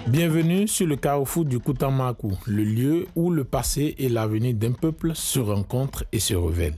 Bienvenue sur le carrefour du Koutamakou, le lieu où le passé et l'avenir d'un peuple se rencontrent et se révèlent.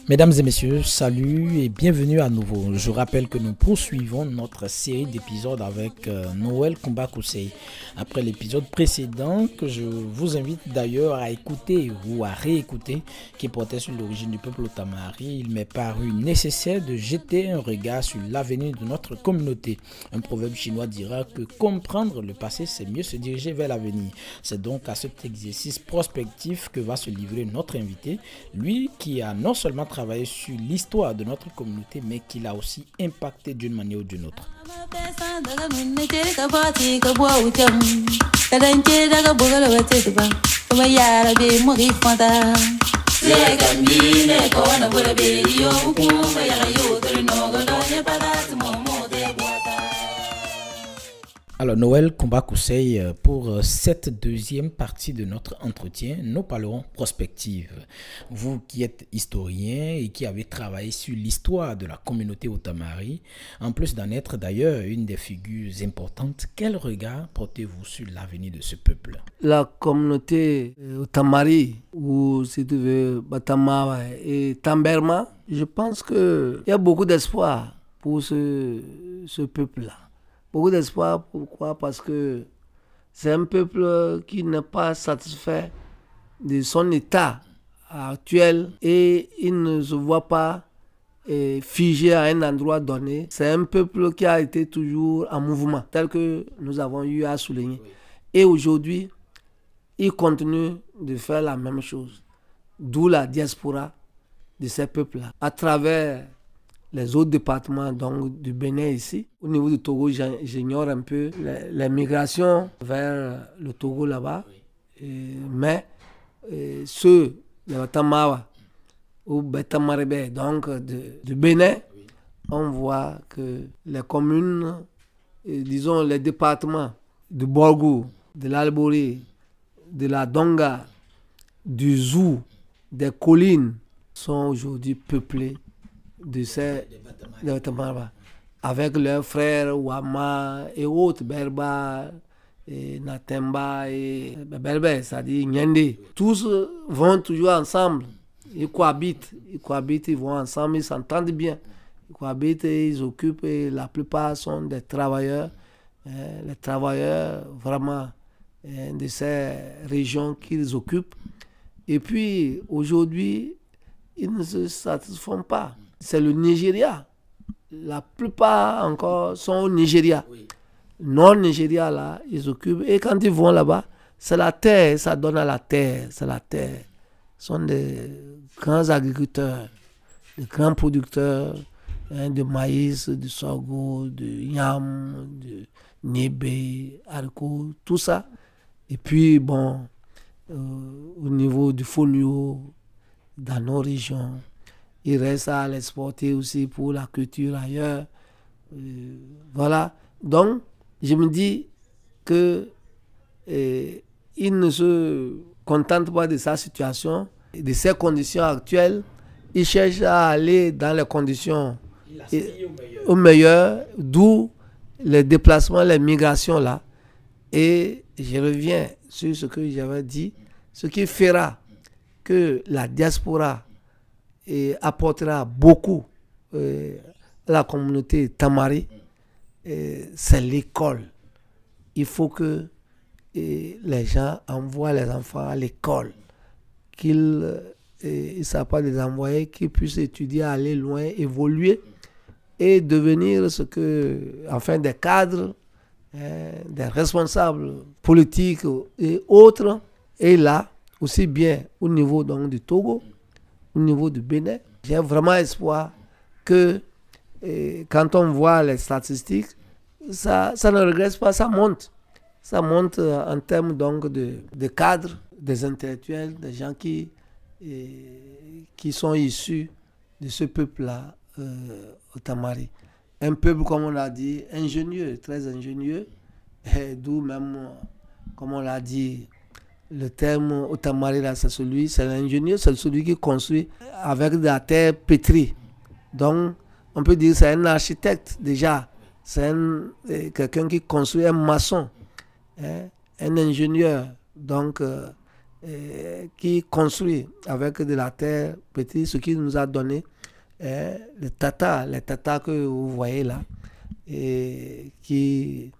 Mesdames et messieurs, salut et bienvenue à nouveau. Je rappelle que nous poursuivons notre série d'épisodes avec Noël Kumba-Kusei. Après l'épisode précédent, que je vous invite d'ailleurs à écouter ou à réécouter, qui portait sur l'origine du peuple Otamari, il m'est paru nécessaire de jeter un regard sur l'avenir de notre communauté. Un proverbe chinois dira que comprendre le passé, c'est mieux se diriger vers l'avenir. C'est donc à cet exercice prospectif que va se livrer notre invité, lui qui a non seulement travaillé sur l'histoire de notre communauté, mais qui l'a aussi impacté d'une manière ou d'une autre. Alors Noël Kumba-Kusei, pour cette deuxième partie de notre entretien, nous parlerons prospective. Vous qui êtes historien et qui avez travaillé sur l'histoire de la communauté Otamari, en plus d'en être d'ailleurs une des figures importantes, quel regard portez-vous sur l'avenir de ce peuple? La communauté Otamari, ou si tu veux, Batama et Tamberma, je pense qu'il y a beaucoup d'espoir pour ce peuple-là. Beaucoup d'espoir, pourquoi? Parce que c'est un peuple qui n'est pas satisfait de son état actuel et il ne se voit pas figé à un endroit donné. C'est un peuple qui a été toujours en mouvement, tel que nous avons eu à souligner. Et aujourd'hui, il continue de faire la même chose. D'où la diaspora de ces peuples-là. À travers les autres départements donc, du Bénin ici. Au niveau du Togo, j'ignore un peu les migrations vers le Togo là-bas. Mais ceux de Batamawa ou Betamarebe, donc du Bénin, on voit que les communes, disons les départements du Borgou, de l'Alboré, de la Donga, du Zou, des collines sont aujourd'hui peuplés de ces Batamara, avec leurs frères Ouama et autres, Berba, et Natemba et Berber, c'est-à-dire Nyende. Tous vont toujours ensemble, ils cohabitent, ils vont ensemble, ils s'entendent bien. Ils cohabitent et ils occupent, et la plupart sont des travailleurs, les travailleurs vraiment de ces régions qu'ils occupent. Et puis aujourd'hui, ils ne se satisfont pas. C'est le Nigeria. La plupart encore sont au Nigeria. Oui. Non-Nigeria, là, ils occupent. Et quand ils vont là-bas, c'est la terre, ça donne à la terre. C'est la terre. Ce sont des grands agriculteurs, des grands producteurs de maïs, de sorgho, de yam, de niébé, haricots, tout ça. Et puis, bon, au niveau du folio, dans nos régions, il reste à l'exporter aussi pour la culture ailleurs. Voilà. Donc, je me dis que il ne se contente pas de sa situation, de ses conditions actuelles. Il cherche à aller dans les conditions au meilleur, d'où les déplacements, les migrations là. Et je reviens sur ce que j'avais dit, ce qui fera que la diaspora apportera beaucoup à la communauté Tamari, c'est l'école. Il faut que les gens envoient les enfants à l'école, qu'ils ne savent pas les envoyer, qu'ils puissent étudier, aller loin, évoluer et devenir enfin des cadres, des responsables politiques et autres. Et là, aussi bien au niveau donc, du Togo, au niveau du Bénin, j'ai vraiment espoir que quand on voit les statistiques, ça ne regresse pas, ça monte. Ça monte en termes donc de cadres, des intellectuels, des gens qui sont issus de ce peuple-là, Otamari. Un peuple, comme on l'a dit, ingénieux, très ingénieux, d'où même, comme on l'a dit, le terme Otamari, là, c'est l'ingénieur, c'est celui qui construit avec de la terre pétrie. Donc, on peut dire que c'est un architecte déjà. C'est quelqu'un qui construit, un maçon, hein, un ingénieur. Donc, qui construit avec de la terre petite, ce qui nous a donné les tatas que vous voyez là. Et qui,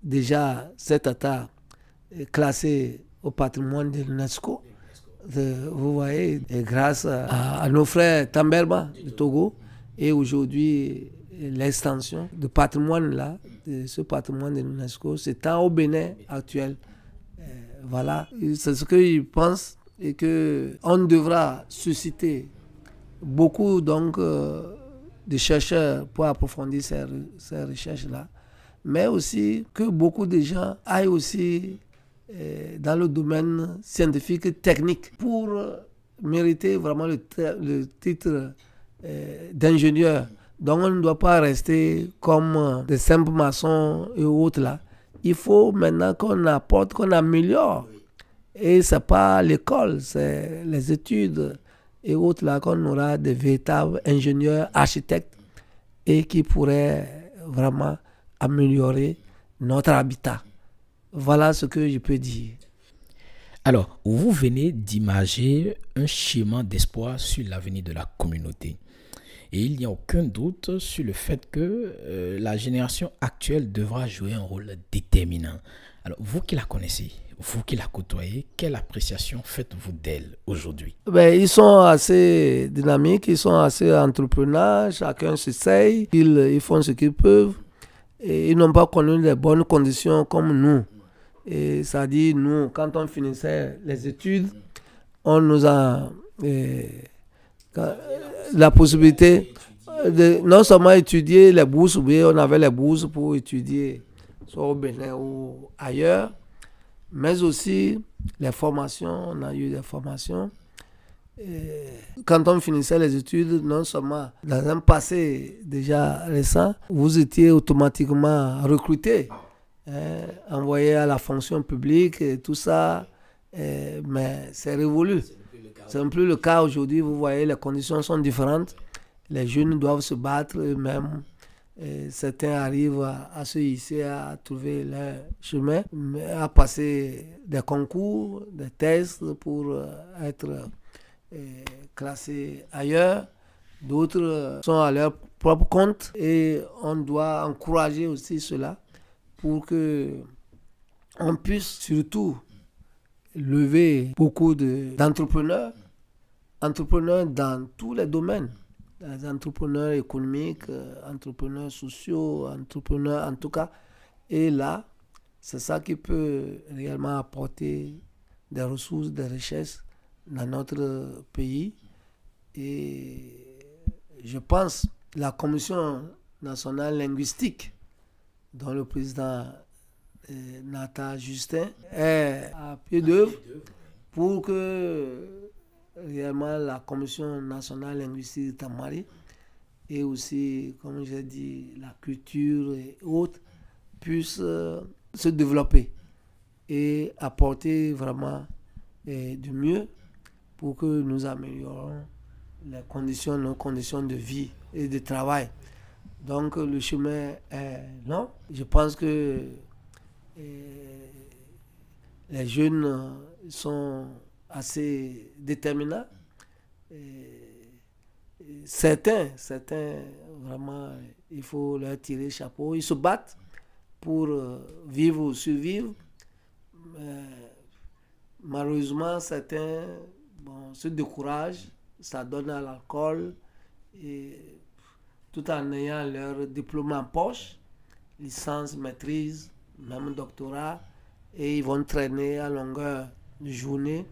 déjà, ces tatas est classé au patrimoine de l'UNESCO. Vous voyez, et grâce à nos frères Tamberba du Togo, et aujourd'hui, l'extension du patrimoine là, de ce patrimoine de l'UNESCO, c'est au Bénin actuel. Voilà, c'est ce qu'ils pensent et qu'on devra susciter beaucoup donc, de chercheurs pour approfondir ces recherches-là, mais aussi que beaucoup de gens aillent aussi dans le domaine scientifique et technique pour mériter vraiment le titre d'ingénieur. Donc on ne doit pas rester comme des simples maçons et autres là. Il faut maintenant qu'on apporte, qu'on améliore. Et ce n'est pas l'école, c'est les études et autres là qu'on aura des véritables ingénieurs, architectes et qui pourraient vraiment améliorer notre habitat. Voilà ce que je peux dire. Alors, vous venez d'imager un schéma d'espoir sur l'avenir de la communauté. Et il n'y a aucun doute sur le fait que la génération actuelle devra jouer un rôle déterminant. Alors, vous qui la connaissez, vous qui la côtoyez, quelle appréciation faites-vous d'elle aujourd'hui? Ils sont assez dynamiques, ils sont assez entrepreneurs, chacun s'essaye, ils font ce qu'ils peuvent. Et ils n'ont pas connu les bonnes conditions comme nous. Et ça dit, nous, quand on finissait les études, on nous a la possibilité de non seulement étudier les bourses, mais on avait les bourses pour étudier soit au Bénin ou ailleurs, mais aussi les formations, on a eu des formations. Et quand on finissait les études, non seulement dans un passé déjà récent, vous étiez automatiquement recruté, envoyé à la fonction publique et tout ça, mais c'est révolu. C'est plus le cas aujourd'hui, vous voyez, les conditions sont différentes. Les jeunes doivent se battre eux-mêmes. Certains arrivent à se hisser, à trouver leur chemin, à passer des concours, des tests pour être classés ailleurs. D'autres sont à leur propre compte et on doit encourager aussi cela pour qu'on puisse surtout lever beaucoup d'entrepreneurs, entrepreneurs dans tous les domaines. Les entrepreneurs économiques, entrepreneurs sociaux, entrepreneurs en tout cas. Et là, c'est ça qui peut réellement apporter des ressources, des richesses dans notre pays. Et je pense que la Commission nationale linguistique, dont le président Nata Justin est à pied d'œuvre pour que réellement la Commission nationale linguistique de Tamari et aussi, comme j'ai dit, la culture et autres puissent se développer et apporter vraiment du mieux pour que nous améliorons les conditions, nos conditions de vie et de travail. Donc le chemin est long. Je pense que les jeunes sont assez déterminants. Certains, vraiment, il faut leur tirer le chapeau. Ils se battent pour vivre ou survivre. Malheureusement, certains se découragent, ça donne à l'alcool, et tout en ayant leur diplôme en poche, licence, maîtrise, même doctorat, et ils vont traîner à longueur de journée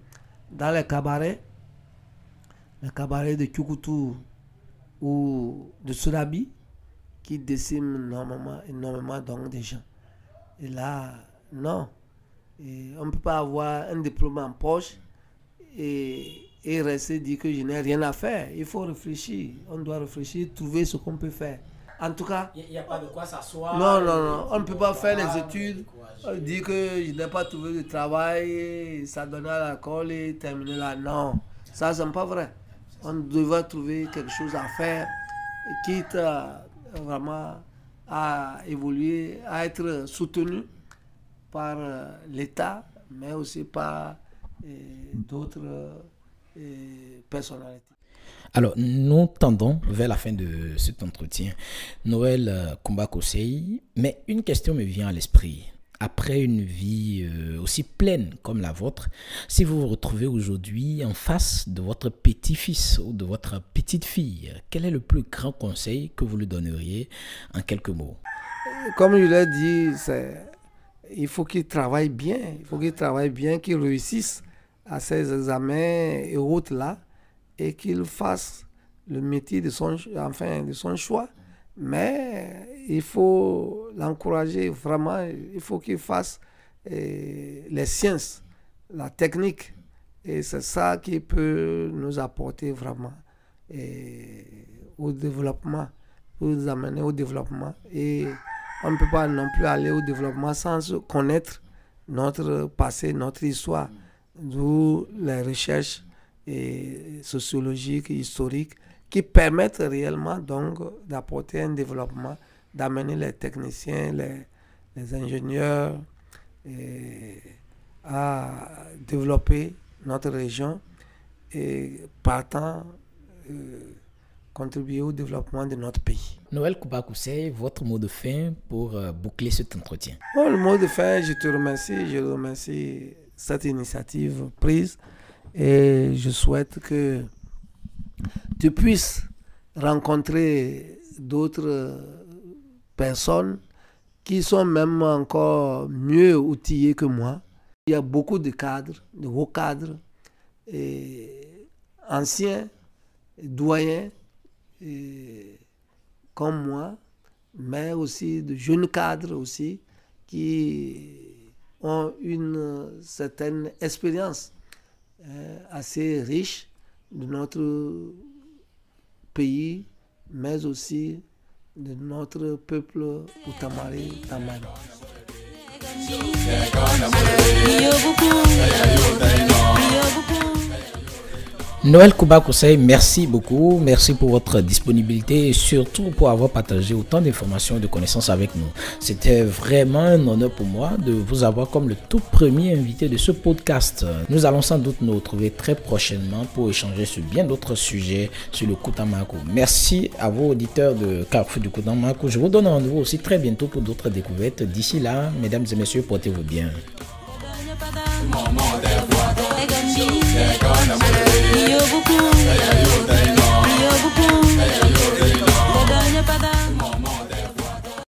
dans les cabarets de Tchoukoutou ou de Surabi, qui déciment énormément donc des gens. Et là, non. Et on ne peut pas avoir un diplôme en poche et rester dire que je n'ai rien à faire. Il faut réfléchir. On doit réfléchir, trouver ce qu'on peut faire. En tout cas, il n'y a pas de quoi s'asseoir. Non. On ne peut pas faire les études, dire que je n'ai pas trouvé de travail, ça donne à l'alcool et terminer là. Non, ça, ce n'est pas vrai. On devrait trouver quelque chose à faire quitte vraiment à évoluer, à être soutenu par l'État, mais aussi par d'autres personnalités. Alors, nous tendons vers la fin de cet entretien. Noël Koumba-Kosei, mais une question me vient à l'esprit. Après une vie aussi pleine comme la vôtre, si vous vous retrouvez aujourd'hui en face de votre petit-fils ou de votre petite-fille, quel est le plus grand conseil que vous lui donneriez en quelques mots? Comme je l'ai dit, il faut qu'il travaille bien, qu'il réussisse à ses examens et autres là, et qu'il fasse le métier de son choix. Mais il faut l'encourager vraiment, il faut qu'il fasse les sciences, la technique. Et c'est ça qui peut nous apporter vraiment au développement, pour nous amener au développement. Et on ne peut pas non plus aller au développement sans connaître notre passé, notre histoire, d'où les recherches sociologiques, historiques, qui permettent réellement donc d'apporter un développement, d'amener les techniciens, les ingénieurs à développer notre région et partant contribuer au développement de notre pays. Noël Koumba-Kosei, votre mot de fin pour boucler cet entretien. Bon, le mot de fin, je te remercie cette initiative prise et je souhaite que tu puisses rencontrer d'autres personnes qui sont même encore mieux outillées que moi. Il y a beaucoup de cadres, de hauts cadres, et anciens, doyens, comme moi, mais aussi de jeunes cadres aussi, qui ont une certaine expérience assez riche de notre pays, mais aussi de notre peuple Outamari Tamari. Noël Koumba-Kosei, merci beaucoup. Merci pour votre disponibilité et surtout pour avoir partagé autant d'informations et de connaissances avec nous. C'était vraiment un honneur pour moi de vous avoir comme le tout premier invité de ce podcast. Nous allons sans doute nous retrouver très prochainement pour échanger sur bien d'autres sujets sur le Koutamakou. Merci à vos auditeurs de Carrefour du Koutamakou. Je vous donne rendez-vous aussi très bientôt pour d'autres découvertes. D'ici là, mesdames et messieurs, portez-vous bien. Yo,